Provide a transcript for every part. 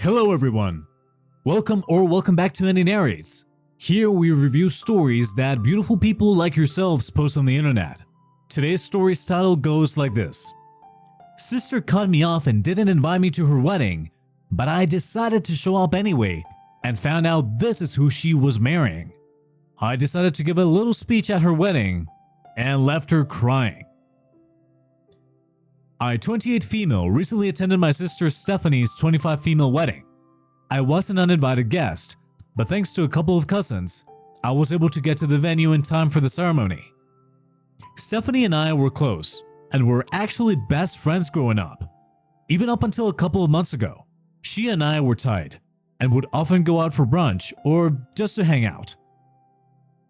Hello everyone! Welcome back to Andy Narrates. Here we review stories that beautiful people like yourselves post on the internet. Today's story's title goes like this. Sister cut me off and didn't invite me to her wedding, but I decided to show up anyway and found out this is who she was marrying. I decided to give a little speech at her wedding and left her crying. I, 28 female, recently attended my sister Stephanie's 25 female wedding. I was an uninvited guest, but thanks to a couple of cousins, I was able to get to the venue in time for the ceremony. Stephanie and I were close, and were actually best friends growing up. Even up until a couple of months ago, she and I were tight, and would often go out for brunch or just to hang out.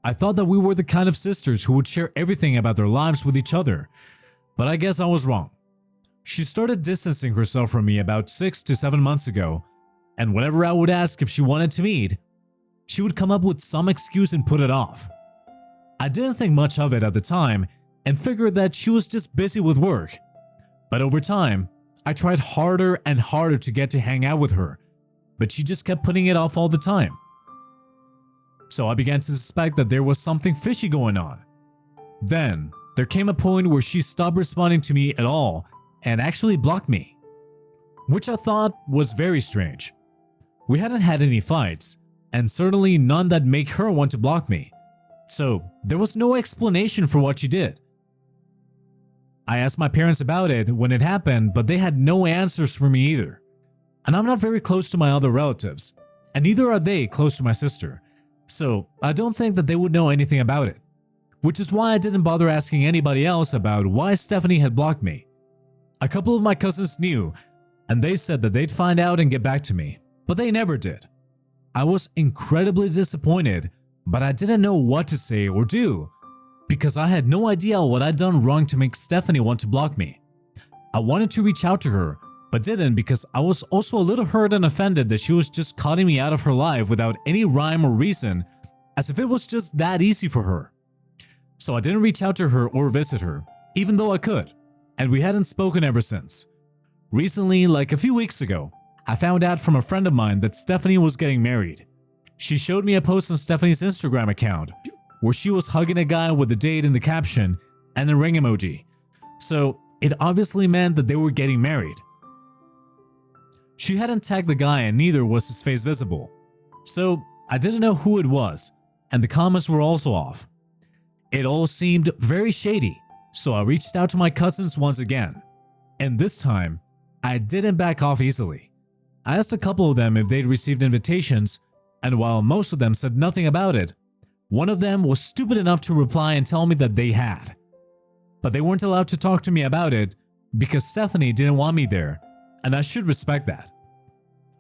I thought that we were the kind of sisters who would share everything about their lives with each other, but I guess I was wrong. She started distancing herself from me about 6 to 7 months ago, and whenever I would ask if she wanted to meet, she would come up with some excuse and put it off. I didn't think much of it at the time and figured that she was just busy with work. But over time, I tried harder and harder to get to hang out with her, but she just kept putting it off all the time. So I began to suspect that there was something fishy going on. Then, there came a point where she stopped responding to me at all and actually blocked me, which I thought was very strange. We hadn't had any fights, and certainly none that make her want to block me, so there was no explanation for what she did. I asked my parents about it when it happened, but they had no answers for me either. And I'm not very close to my other relatives, and neither are they close to my sister, so I don't think that they would know anything about it, which is why I didn't bother asking anybody else about why Stephanie had blocked me. A couple of my cousins knew, and they said that they'd find out and get back to me, but they never did. I was incredibly disappointed, but I didn't know what to say or do, because I had no idea what I'd done wrong to make Stephanie want to block me. I wanted to reach out to her, but didn't because I was also a little hurt and offended that she was just cutting me out of her life without any rhyme or reason, as if it was just that easy for her. So I didn't reach out to her or visit her, even though I could. And we hadn't spoken ever since. Recently, like a few weeks ago, I found out from a friend of mine that Stephanie was getting married. She showed me a post on Stephanie's Instagram account where she was hugging a guy with a date in the caption and a ring emoji. So it obviously meant that they were getting married. She hadn't tagged the guy and neither was his face visible. So I didn't know who it was, and the comments were also off. It all seemed very shady. So I reached out to my cousins once again, and this time, I didn't back off easily. I asked a couple of them if they'd received invitations, and while most of them said nothing about it, one of them was stupid enough to reply and tell me that they had. But they weren't allowed to talk to me about it because Stephanie didn't want me there, and I should respect that.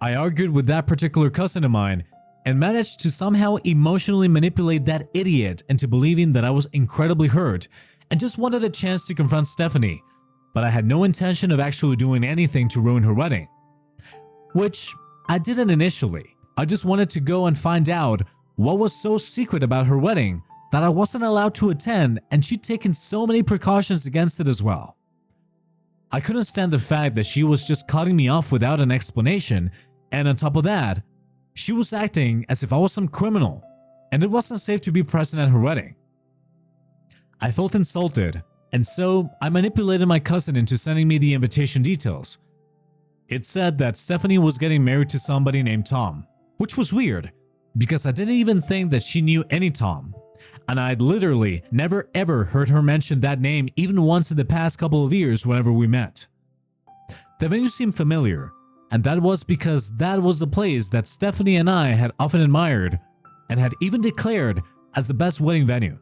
I argued with that particular cousin of mine and managed to somehow emotionally manipulate that idiot into believing that I was incredibly hurt and just wanted a chance to confront Stephanie, but I had no intention of actually doing anything to ruin her wedding. Which I didn't initially. I just wanted to go and find out what was so secret about her wedding that I wasn't allowed to attend, and she'd taken so many precautions against it as well. I couldn't stand the fact that she was just cutting me off without an explanation, and on top of that, she was acting as if I was some criminal, and it wasn't safe to be present at her wedding. I felt insulted, and so I manipulated my cousin into sending me the invitation details. It said that Stephanie was getting married to somebody named Tom, which was weird, because I didn't even think that she knew any Tom, and I'd literally never ever heard her mention that name even once in the past couple of years whenever we met. The venue seemed familiar, and that was because that was the place that Stephanie and I had often admired and had even declared as the best wedding venue.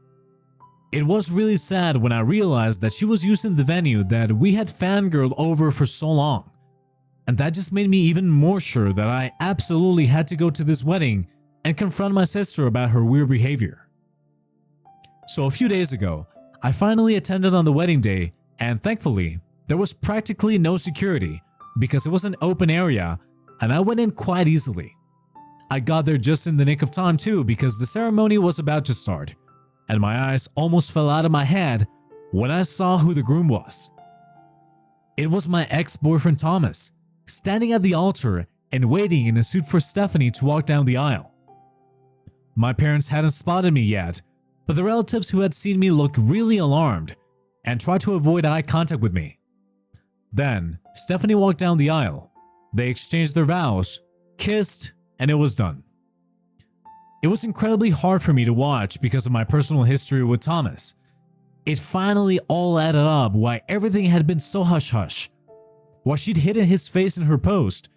It was really sad when I realized that she was using the venue that we had fangirled over for so long, and that just made me even more sure that I absolutely had to go to this wedding and confront my sister about her weird behavior. So a few days ago, I finally attended on the wedding day, and thankfully, there was practically no security because it was an open area and I went in quite easily. I got there just in the nick of time too because the ceremony was about to start, and my eyes almost fell out of my head when I saw who the groom was. It was my ex-boyfriend Thomas, standing at the altar and waiting in a suit for Stephanie to walk down the aisle. My parents hadn't spotted me yet, but the relatives who had seen me looked really alarmed and tried to avoid eye contact with me. Then, Stephanie walked down the aisle. They exchanged their vows, kissed, and it was done. It was incredibly hard for me to watch because of my personal history with Thomas. It finally all added up why everything had been so hush-hush, why she'd hidden his face in her post,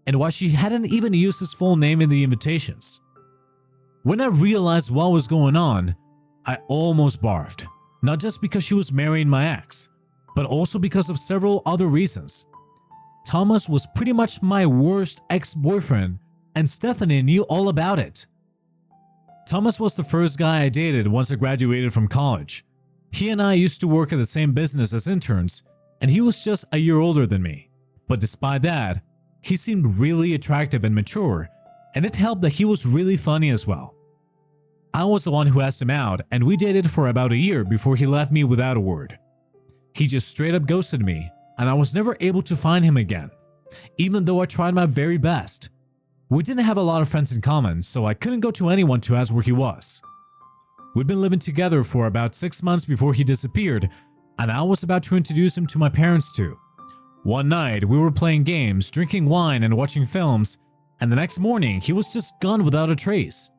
and why she hadn't even used his full name in the invitations. When I realized what was going on, I almost barfed, not just because she was marrying my ex, but also because of several other reasons. Thomas was pretty much my worst ex-boyfriend, and Stephanie knew all about it. Thomas was the first guy I dated once I graduated from college. He and I used to work at the same business as interns, and he was just a year older than me. But despite that, he seemed really attractive and mature, and it helped that he was really funny as well. I was the one who asked him out, and we dated for about a year before he left me without a word. He just straight up ghosted me, and I was never able to find him again, even though I tried my very best. We didn't have a lot of friends in common, so I couldn't go to anyone to ask where he was. We'd been living together for about 6 months before he disappeared, and I was about to introduce him to my parents too. One night, we were playing games, drinking wine, and watching films, and the next morning, he was just gone without a trace.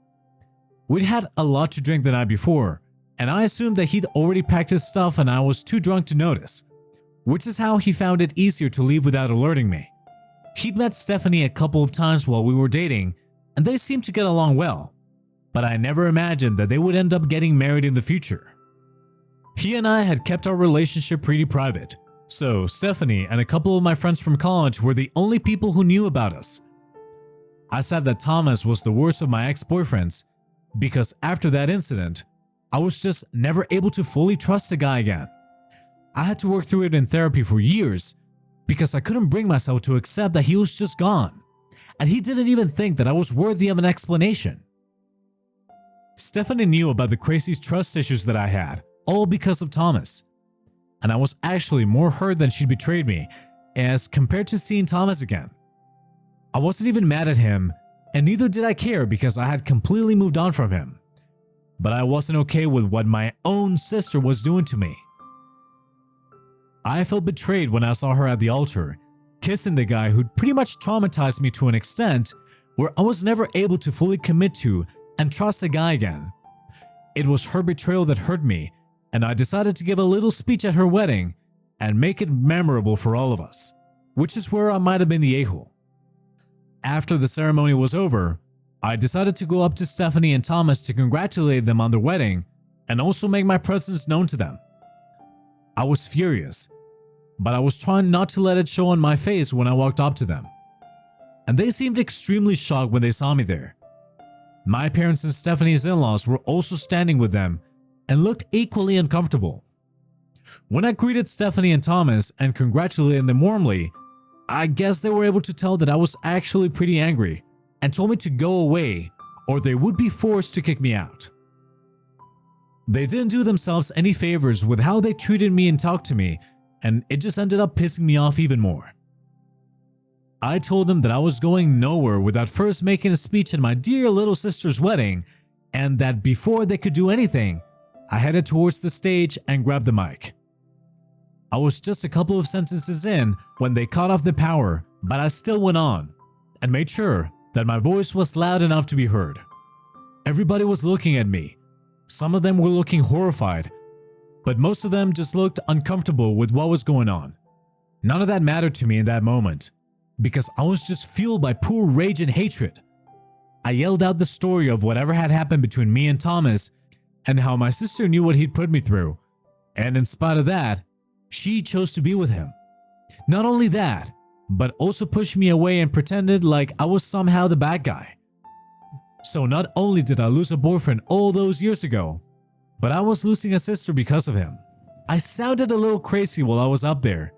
We'd had a lot to drink the night before, and I assumed that he'd already packed his stuff and I was too drunk to notice, which is how he found it easier to leave without alerting me. He'd met Stephanie a couple of times while we were dating, and they seemed to get along well, but I never imagined that they would end up getting married in the future. He and I had kept our relationship pretty private, so Stephanie and a couple of my friends from college were the only people who knew about us. I said that Thomas was the worst of my ex-boyfriends because after that incident, I was just never able to fully trust the guy again. I had to work through it in therapy for years because I couldn't bring myself to accept that he was just gone, and he didn't even think that I was worthy of an explanation. Stephanie knew about the crazy trust issues that I had, all because of Thomas, and I was actually more hurt than she'd betrayed me as compared to seeing Thomas again. I wasn't even mad at him, and neither did I care because I had completely moved on from him. But I wasn't okay with what my own sister was doing to me. I felt betrayed when I saw her at the altar, kissing the guy who'd pretty much traumatized me to an extent where I was never able to fully commit to and trust the guy again. It was her betrayal that hurt me, and I decided to give a little speech at her wedding and make it memorable for all of us, which is where I might have been the a-hole. After the ceremony was over, I decided to go up to Stephanie and Thomas to congratulate them on their wedding and also make my presence known to them. I was furious, but I was trying not to let it show on my face when I walked up to them. And they seemed extremely shocked when they saw me there. My parents and Stephanie's in-laws were also standing with them and looked equally uncomfortable. When I greeted Stephanie and Thomas and congratulated them warmly, I guess they were able to tell that I was actually pretty angry and told me to go away or they would be forced to kick me out. They didn't do themselves any favors with how they treated me and talked to me, and it just ended up pissing me off even more. I told them that I was going nowhere without first making a speech at my dear little sister's wedding, and that before they could do anything, I headed towards the stage and grabbed the mic. I was just a couple of sentences in when they cut off the power, but I still went on and made sure that my voice was loud enough to be heard. Everybody was looking at me. Some of them were looking horrified, but most of them just looked uncomfortable with what was going on. None of that mattered to me in that moment, because I was just fueled by pure rage and hatred. I yelled out the story of whatever had happened between me and Thomas and how my sister knew what he'd put me through, and in spite of that, she chose to be with him. Not only that, but also pushed me away and pretended like I was somehow the bad guy. So not only did I lose a boyfriend all those years ago, but I was losing a sister because of him. I sounded a little crazy while I was up there,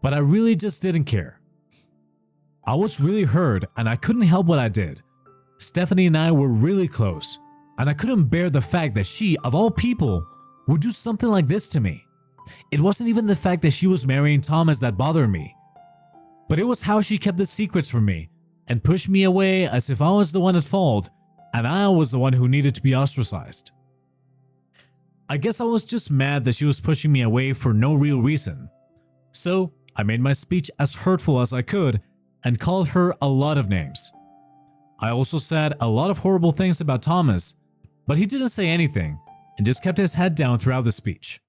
but I really just didn't care. I was really hurt and I couldn't help what I did. Stephanie and I were really close, and I couldn't bear the fact that she, of all people, would do something like this to me. It wasn't even the fact that she was marrying Thomas that bothered me, but it was how she kept the secrets from me, and pushed me away as if I was the one at fault and I was the one who needed to be ostracized. I guess I was just mad that she was pushing me away for no real reason. So I made my speech as hurtful as I could and called her a lot of names. I also said a lot of horrible things about Thomas, but he didn't say anything and just kept his head down throughout the speech.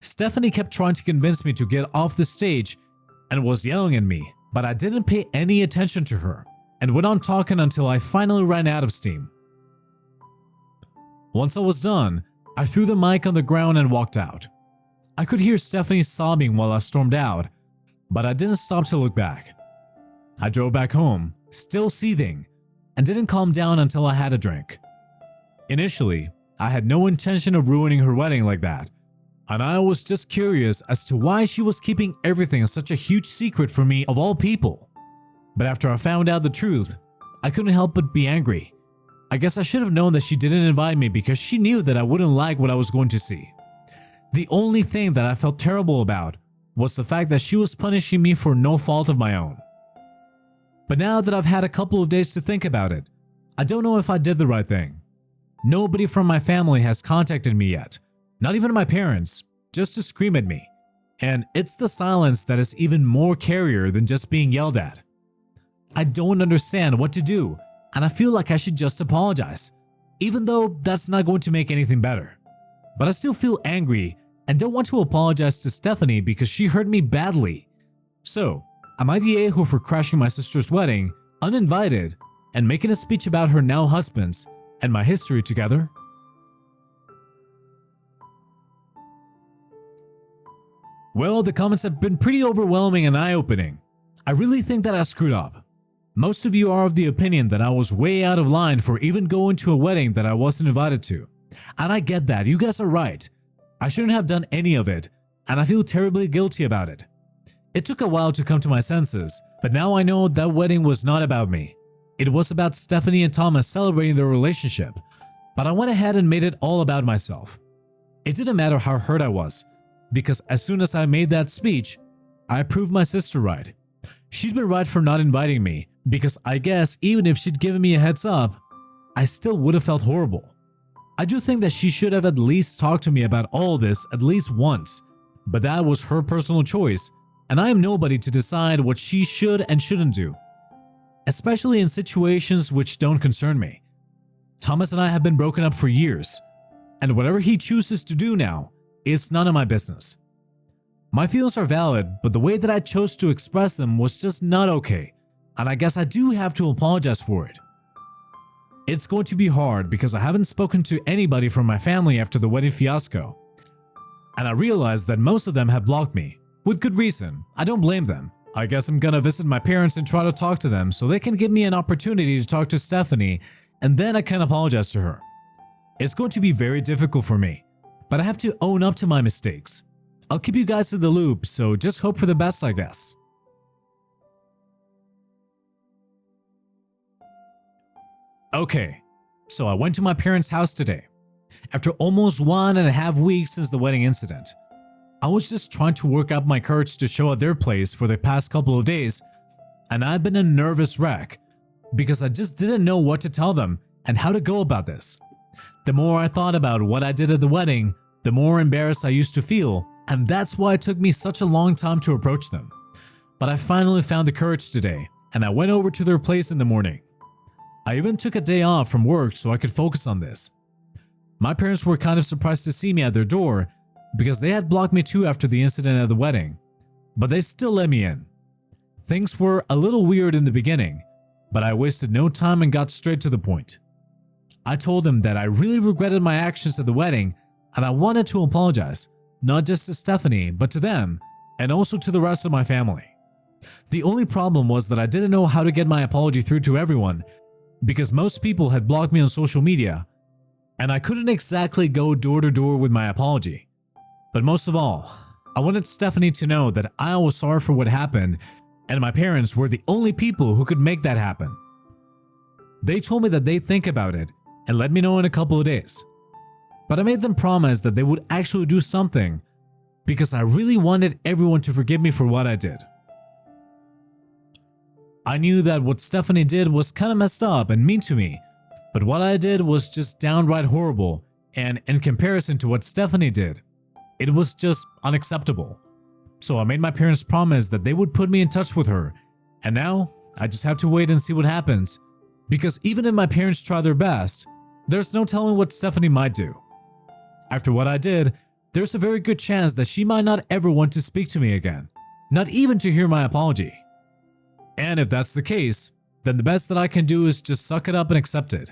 Stephanie kept trying to convince me to get off the stage and was yelling at me, but I didn't pay any attention to her and went on talking until I finally ran out of steam. Once I was done, I threw the mic on the ground and walked out. I could hear Stephanie sobbing while I stormed out, but I didn't stop to look back. I drove back home, still seething, and didn't calm down until I had a drink. Initially, I had no intention of ruining her wedding like that, and I was just curious as to why she was keeping everything such a huge secret from me of all people. But after I found out the truth, I couldn't help but be angry. I guess I should have known that she didn't invite me because she knew that I wouldn't like what I was going to see. The only thing that I felt terrible about was the fact that she was punishing me for no fault of my own. But now that I've had a couple of days to think about it, I don't know if I did the right thing. Nobody from my family has contacted me yet, not even my parents, just to scream at me. And it's the silence that is even more carrier than just being yelled at. I don't understand what to do, and I feel like I should just apologize, even though that's not going to make anything better. But I still feel angry and don't want to apologize to Stephanie because she hurt me badly. So, am I the a-hole for crashing my sister's wedding, uninvited, and making a speech about her now husbands and my history together? Well, the comments have been pretty overwhelming and eye-opening. I really think that I screwed up. Most of you are of the opinion that I was way out of line for even going to a wedding that I wasn't invited to. And I get that, you guys are right. I shouldn't have done any of it, and I feel terribly guilty about it. It took a while to come to my senses, but now I know that wedding was not about me. It was about Stephanie and Thomas celebrating their relationship, but I went ahead and made it all about myself. It didn't matter how hurt I was, because as soon as I made that speech, I proved my sister right. She'd been right for not inviting me, because I guess even if she'd given me a heads up, I still would have felt horrible. I do think that she should have at least talked to me about all this at least once, but that was her personal choice, and I am nobody to decide what she should and shouldn't do, especially in situations which don't concern me. Thomas and I have been broken up for years, and whatever he chooses to do now is none of my business. My feelings are valid, but the way that I chose to express them was just not okay, and I guess I do have to apologize for it. It's going to be hard because I haven't spoken to anybody from my family after the wedding fiasco, and I realized that most of them have blocked me. With good reason, I don't blame them. I guess I'm gonna visit my parents and try to talk to them so they can give me an opportunity to talk to Stephanie, and then I can apologize to her. It's going to be very difficult for me, but I have to own up to my mistakes. I'll keep you guys in the loop, so just hope for the best, I guess. Okay, so I went to my parents' house today. After almost 1.5 weeks since the wedding incident, I was just trying to work up my courage to show at their place for the past couple of days, and I've been a nervous wreck because I just didn't know what to tell them and how to go about this. The more I thought about what I did at the wedding, the more embarrassed I used to feel, and that's why it took me such a long time to approach them. But I finally found the courage today, and I went over to their place in the morning. I even took a day off from work so I could focus on this. My parents were kind of surprised to see me at their door because they had blocked me too after the incident at the wedding, but they still let me in. Things were a little weird in the beginning, but I wasted no time and got straight to the point. I told them that I really regretted my actions at the wedding and I wanted to apologize, not just to Stephanie, but to them and also to the rest of my family. The only problem was that I didn't know how to get my apology through to everyone because most people had blocked me on social media, and I couldn't exactly go door to door with my apology. But most of all, I wanted Stephanie to know that I was sorry for what happened, and my parents were the only people who could make that happen. They told me that they'd think about it and let me know in a couple of days. But I made them promise that they would actually do something because I really wanted everyone to forgive me for what I did. I knew that what Stephanie did was kinda messed up and mean to me, but what I did was just downright horrible, and in comparison to what Stephanie did, it was just unacceptable. So I made my parents promise that they would put me in touch with her, and now I just have to wait and see what happens, because even if my parents try their best, there's no telling what Stephanie might do. After what I did, there's a very good chance that she might not ever want to speak to me again, not even to hear my apology. And if that's the case, then the best that I can do is just suck it up and accept it.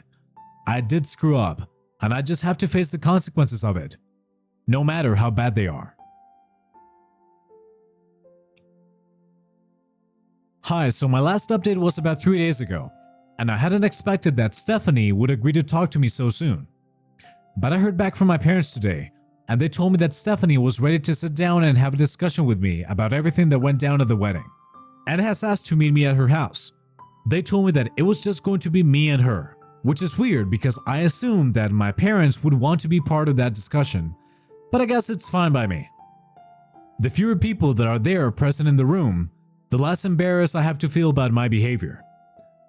I did screw up, and I just have to face the consequences of it, no matter how bad they are. Hi, so my last update was about 3 days ago, and I hadn't expected that Stephanie would agree to talk to me so soon. But I heard back from my parents today, and they told me that Stephanie was ready to sit down and have a discussion with me about everything that went down at the wedding, and has asked to meet me at her house. They told me that it was just going to be me and her, which is weird because I assumed that my parents would want to be part of that discussion, but I guess it's fine by me. The fewer people that are there present in the room, the less embarrassed I have to feel about my behavior.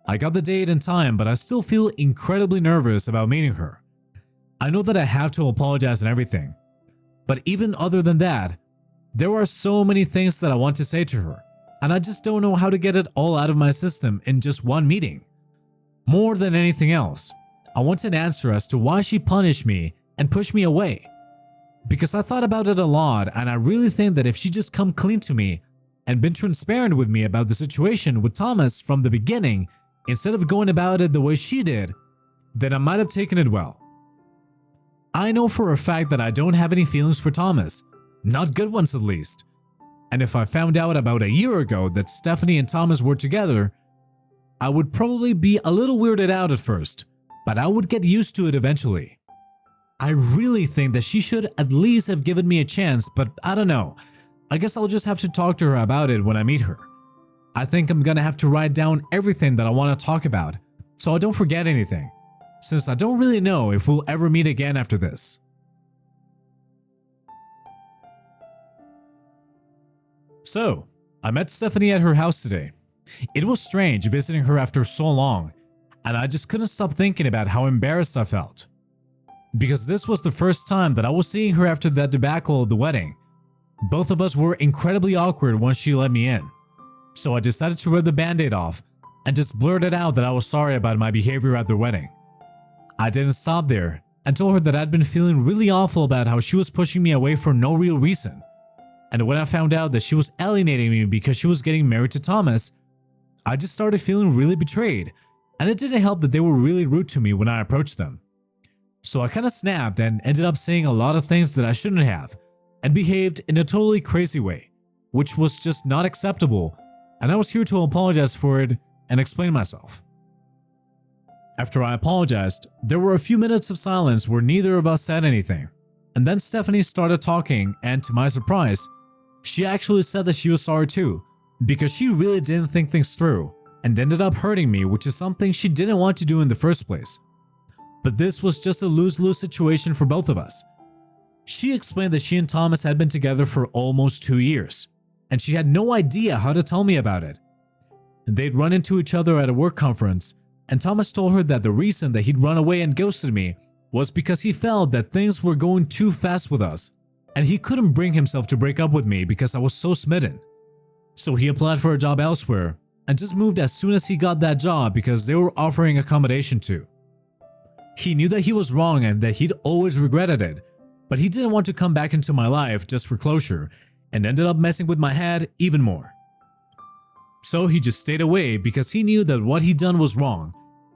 I got the date and time, but I still feel incredibly nervous about meeting her. I know that I have to apologize and everything, but even other than that, there are so many things that I want to say to her, and I just don't know how to get it all out of my system in just one meeting. More than anything else, I want an answer as to why she punished me and pushed me away. Because I thought about it a lot, and I really think that if she just come clean to me and been transparent with me about the situation with Thomas from the beginning, instead of going about it the way she did, then I might have taken it well. I know for a fact that I don't have any feelings for Thomas, not good ones at least. And if I found out about a year ago that Stephanie and Thomas were together, I would probably be a little weirded out at first, but I would get used to it eventually. I really think that she should at least have given me a chance, but I don't know. I guess I'll just have to talk to her about it when I meet her. I think I'm gonna have to write down everything that I want to talk about, so I don't forget anything, since I don't really know if we'll ever meet again after this. So, I met Stephanie at her house today. It was strange visiting her after so long, and I just couldn't stop thinking about how embarrassed I felt. Because this was the first time that I was seeing her after that debacle of the wedding. Both of us were incredibly awkward once she let me in. So I decided to rip the band-aid off and just blurted out that I was sorry about my behavior at the wedding. I didn't stop there and told her that I'd been feeling really awful about how she was pushing me away for no real reason. And when I found out that she was alienating me because she was getting married to Thomas, I just started feeling really betrayed, and it didn't help that they were really rude to me when I approached them. So I kinda snapped and ended up saying a lot of things that I shouldn't have, and behaved in a totally crazy way, which was just not acceptable, and I was here to apologize for it and explain myself. After I apologized, there were a few minutes of silence where neither of us said anything, and then Stephanie started talking, and to my surprise, she actually said that she was sorry too, because she really didn't think things through and ended up hurting me, which is something she didn't want to do in the first place. But this was just a lose-lose situation for both of us. She explained that she and Thomas had been together for almost 2 years, and she had no idea how to tell me about it. They'd run into each other at a work conference, and Thomas told her that the reason that he'd run away and ghosted me was because he felt that things were going too fast with us, and he couldn't bring himself to break up with me because I was so smitten. So he applied for a job elsewhere and just moved as soon as he got that job because they were offering accommodation too. He knew that he was wrong and that he'd always regretted it, but he didn't want to come back into my life just for closure and ended up messing with my head even more. So he just stayed away because he knew that what he'd done was wrong,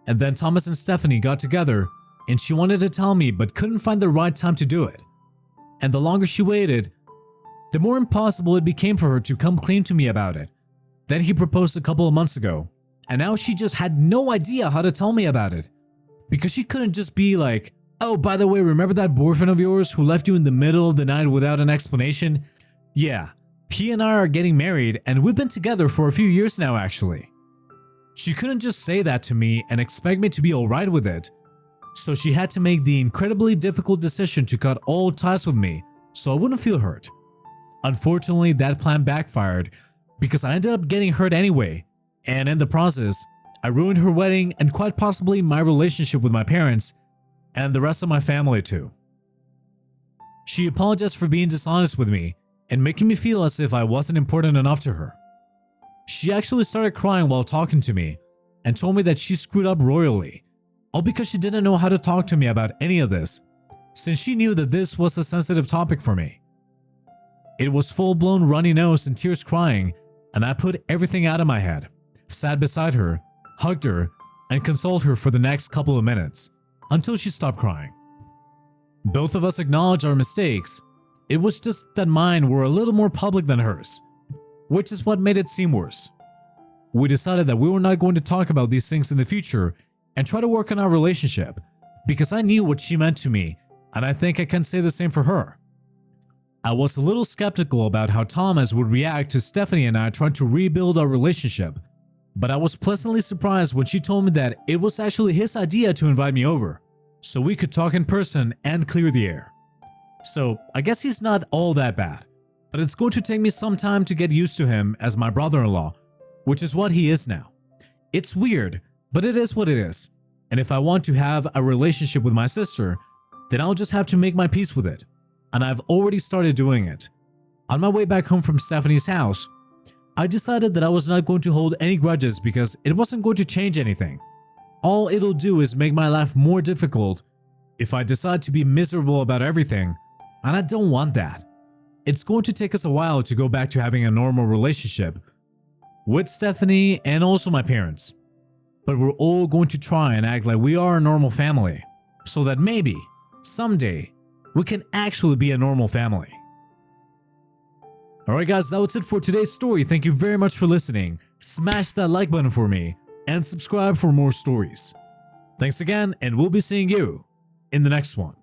and then Thomas and Stephanie got together and she wanted to tell me but couldn't find the right time to do it. And the longer she waited, the more impossible it became for her to come clean to me about it. Then he proposed a couple of months ago, and now she just had no idea how to tell me about it. Because she couldn't just be like, "Oh, by the way, remember that boyfriend of yours who left you in the middle of the night without an explanation? Yeah, he and I are getting married and we've been together for a few years now actually." She couldn't just say that to me and expect me to be alright with it. So she had to make the incredibly difficult decision to cut all ties with me so I wouldn't feel hurt. Unfortunately, that plan backfired because I ended up getting hurt anyway, and in the process, I ruined her wedding and quite possibly my relationship with my parents and the rest of my family too. She apologized for being dishonest with me and making me feel as if I wasn't important enough to her. She actually started crying while talking to me and told me that she screwed up royally, all because she didn't know how to talk to me about any of this, since she knew that this was a sensitive topic for me. It was full-blown runny nose and tears crying, and I put everything out of my head, sat beside her, hugged her, and consoled her for the next couple of minutes, until she stopped crying. Both of us acknowledged our mistakes. It was just that mine were a little more public than hers, which is what made it seem worse. We decided that we were not going to talk about these things in the future and try to work on our relationship, because I knew what she meant to me, and I think I can say the same for her. I was a little skeptical about how Thomas would react to Stephanie and I trying to rebuild our relationship, but I was pleasantly surprised when she told me that it was actually his idea to invite me over, so we could talk in person and clear the air. So I guess he's not all that bad, but it's going to take me some time to get used to him as my brother-in-law, which is what he is now. It's weird, but it is what it is, and if I want to have a relationship with my sister, then I'll just have to make my peace with it, and I've already started doing it. On my way back home from Stephanie's house, I decided that I was not going to hold any grudges because it wasn't going to change anything. All it'll do is make my life more difficult if I decide to be miserable about everything, and I don't want that. It's going to take us a while to go back to having a normal relationship with Stephanie and also my parents, but we're all going to try and act like we are a normal family, so that maybe, someday, we can actually be a normal family. Alright guys, that was it for today's story. Thank you very much for listening. Smash that like button for me and subscribe for more stories. Thanks again, and we'll be seeing you in the next one.